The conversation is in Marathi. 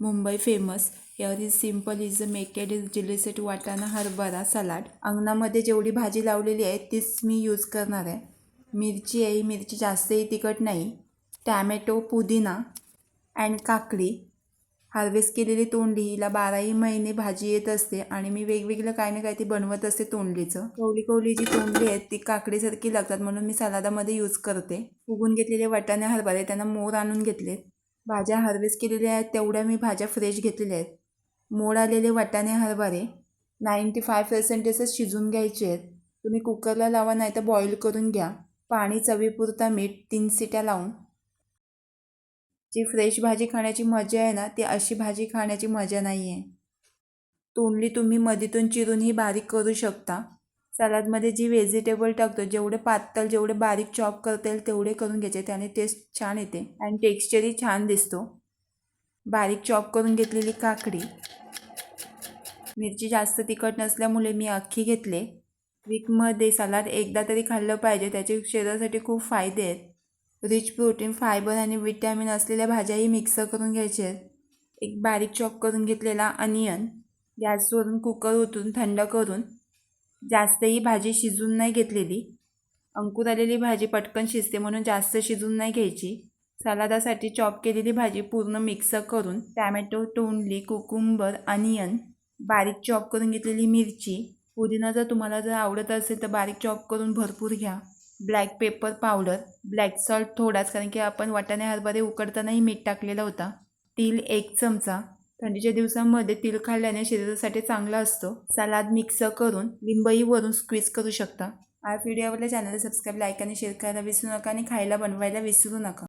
Mumbai famous. Here is simple is made is delicate vatana harbhara salad. अंगणामध्ये जेवढी भाजी लावलेली आहे तीच मी यूज करणार आहे. मिरची आहे, मिरची जास्तही तिखट नाही. टॅमॅटो, पुदिना अँड काकडी. हार्वेस्ट केलेली तोंडली, हिला 12ही महिने भाजी येत असते आणि मी वेगवेगळं काही ना काही ती बनवत असते तोंडलीचं. कवली जी तोंडली आहेत ती काकडीसारखी लागतात म्हणून मी सलादामध्ये यूज करते. उगून घेतलेले वाटाणे हरभरे त्यांना मोड आणून घेतलेत. भाज्या हार्वेस्ट केलेल्या आहेत तेवढ्या मी भाज्या फ्रेश घेतलेल्या आहेत. मोड आलेले वाटाणे हरभरे 95% शिजून घ्यायचे आहेत. तुम्ही कुकरला लावा नाही तर बॉईल करून घ्या. पाणी चवीपुरता मीठ, 3 शिट्या लावून. जी फ्रेश भाजी खाण्याची मजा आहे ना ती अशी भाजी खाण्याची मजा नाही आहे. तोंडली तुम्ही मधीतून चिरूनही बारीक करू शकता. सलादमध्ये जी व्हेजिटेबल टाकतो जेवढे पातळ जेवढे बारीक चॉप करता येईल तेवढे करून घ्यायचे, त्याने टेस्ट छान येते आणि टेक्स्चरही छान दिसतो. बारीक चॉप करून घेतलेली काकडी. मिरची जास्त तिखट नसल्यामुळे मी अख्खी घेतले. वीकमध्ये सलाद एकदा तरी खाल्लं पाहिजे, त्याचे शरीरासाठी खूप फायदे आहेत. रिच प्रोटीन, फायबर आणि विटॅमिन असलेल्या भाज्याही मिक्स करून घ्यायच्या आहेत. एक बारीक चॉप करून घेतलेला अनियन. गॅसवरून कुकर ओतून थंड करून. जास्तही भाजी शिजून नाही घेतलेली. अंकुर आलेली भाजी पटकन शिजते म्हणून जास्त शिजून नाही घ्यायची. सलादासाठी चॉप केलेली भाजी पूर्ण मिक्स करून टॅमॅटो, तोंडली, कुकुंबर, अनियन, बारीक चॉप करून घेतलेली मिरची, पुदिना जर तुम्हाला जर आवडत असेल तर बारीक चॉप करून भरपूर घ्या. Black pepper powder, black salt थोडाच, कारण की आपण वाटाणे हरभरे उकडतानाही मीठ टाकलेला होता. तीळ 1 चमचा. थंडीच्या दिवसांमध्ये तीळ खाल्ल्याने शरीरासाठी चांगला असतो. सलाद मिक्स करून लिंबही वरून स्क्वीज करू शकता. हा व्हिडिओ आवडला चॅनलला सबस्क्राईब, लाईक आणि शेअर करायला विसरू नका आणि खायला बनवायला विसरू नका.